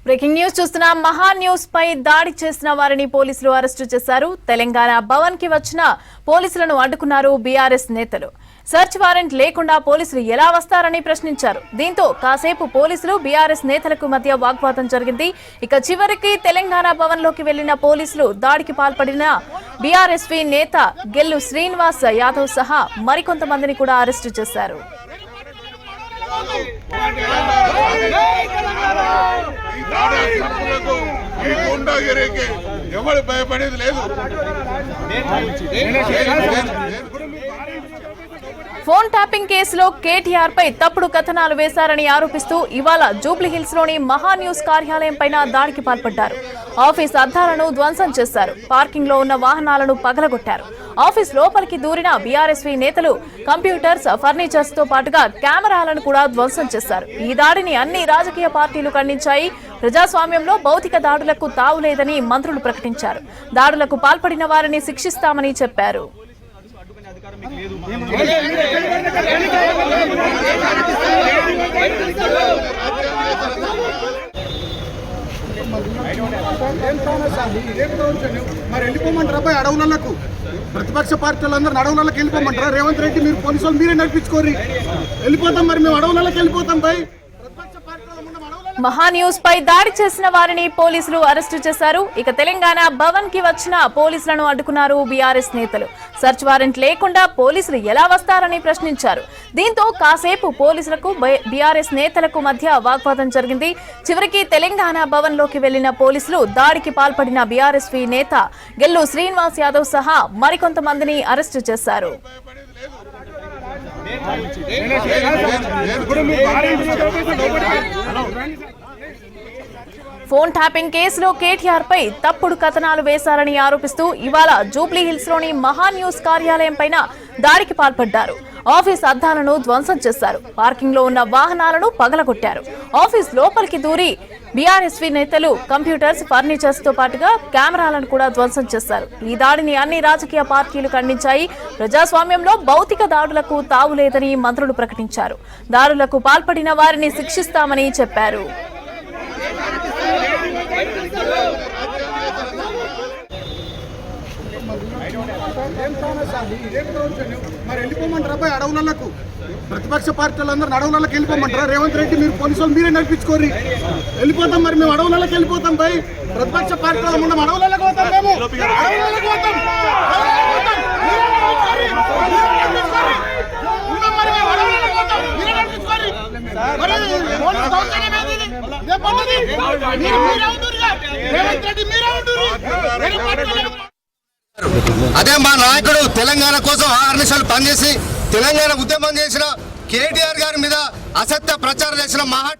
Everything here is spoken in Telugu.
బ్రేకింగ్ న్యూస్ చూస్తున్నాం. మహా న్యూస్ పై దాడి చేసిన వారిని పోలీసులు అరెస్టు చేశారు. తెలంగాణ భవన్ కి వచ్చిన పోలీసులను అడ్డుకున్నారు బీఆర్ఎస్ నేతలు. సర్చ్ వారెంట్ లేకుండా పోలీసులు ఎలా వస్తారని ప్రశ్నించారు. దీంతో కాసేపు పోలీసులు బీఆర్ఎస్ నేతలకు మధ్య వాగ్వాదం జరిగింది. ఇక చివరికి తెలంగాణ భవన్ లోకి వెళ్లిన పోలీసులు దాడికి పాల్పడిన బీఆర్ఎస్వి నేత గెల్లు శ్రీనివాస్ యాదవ్ సహా మరికొంతమందిని కూడా అరెస్టు చేశారు. ఫోన్ ట్యాపింగ్ కేసులో కేటీఆర్ పై తప్పుడు కథనాలు వేశారని ఆరోపిస్తూ ఇవాళ జూబ్లీహిల్స్ లోని మహా న్యూస్ కార్యాలయం పైన దాడికి పాల్పడ్డారు. ఆఫీస్ అద్దాలను ధ్వంసం చేశారు. పార్కింగ్ లో ఉన్న వాహనాలను పగలగొట్టారు. ఆఫీస్ లోపలికి దూరిన బీఆర్ఎస్వి నేతలు కంప్యూటర్స్, ఫర్నిచర్స్ తో పాటుగా కెమెరాలను కూడా ధ్వంసం చేశారు. ఈ దాడిని అన్ని రాజకీయ పార్టీలు ఖండించాయి. ప్రజాస్వామ్యంలో భౌతిక దాడులకు తావులేదని మంత్రులు ప్రకటించారు. దాడులకు పాల్పడిన వారిని శిక్షిస్తామని చెప్పారు. మరి వెళ్ళిపోమంటారా అబ్బాయి అడవులకు? ప్రతిపక్ష పార్టీలందరూ అడవులకు వెళ్ళిపోమంటారా? రేవంత్ రెడ్డి మీరు పోలీసులు మీరే నడిపించుకోరి. వెళ్ళిపోతాం, మరి మేము అడవులకు వెళ్ళిపోతాం భయ్. మహా న్యూస్ పై దాడి చేసిన వారిని పోలీసులు అరెస్టు చేశారు. ఇక తెలంగాణ భవన్ కి వచ్చిన పోలీసులను అడ్డుకున్నారు బీఆర్ఎస్ నేతలు. సర్చ్ వారెంట్ లేకుండా పోలీసులు ఎలా వస్తారని ప్రశ్నించారు. దీంతో కాసేపు పోలీసులకు బీఆర్ఎస్ నేతలకు మధ్య వాగ్వాదం జరిగింది. చివరికి తెలంగాణ భవన్ లోకి వెళ్లిన పోలీసులు దాడికి పాల్పడిన బీఆర్ఎస్వి నేత గెల్లు శ్రీనివాస్ యాదవ్ సహా మరికొంతమందిని అరెస్టు చేశారు. ఫోన్ ట్యాపింగ్ కేసులో కేటీఆర్ పై తప్పుడు కథనాలు వేశారని ఆరోపిస్తూ ఇవాళ జూబ్లీహిల్స్ లోని మహా న్యూస్ కార్యాలయం పైన దాడికి పాల్పడ్డారు. ఆఫీస్ అద్దాలను ధ్వంసం చేశారు. పార్కింగ్ లో ఉన్న వాహనాలను పగలగొట్టారు. ఆఫీస్ లోపలికి దూరి బీఆర్ఎస్వి నేతలు కంప్యూటర్స్, ఫర్నిచర్స్ తో పాటుగా కెమెరాలను కూడా ధ్వంసం చేశారు. ఈ దాడిని అన్ని రాజకీయ పార్టీలు ఖండించాయి. ప్రజాస్వామ్యంలో భౌతిక దాడులకు తావులేదని మంత్రులు ప్రకటించారు. దాడులకు పాల్పడిన వారిని శిక్షిస్తామని చెప్పారు. మరి వెళ్ళిపోమంటారా అబ్బాయి అడవులకు? ప్రతిపక్ష పార్టీలందరూ అడవులకు వెళ్ళిపోమంటారా? రేవంత్ రెడ్డి మీరు పోలీసులు మీరే నడిపించుకోరి. వెళ్ళిపోతాం, మరి మేము అడవులకు వెళ్ళిపోతాం భయ్. ప్రతిపక్ష పార్టీలో ఉన్న అడవులకు పోతాం, మేము అడవులకు పోతాం. అదే మా నాయకుడు తెలంగాణ కోసం 6 నిమిషాలు పనిచేసి తెలంగాణ ఉద్యమం చేసిన కేటీఆర్ గారి మీద అసత్య ప్రచారం చేసిన మహా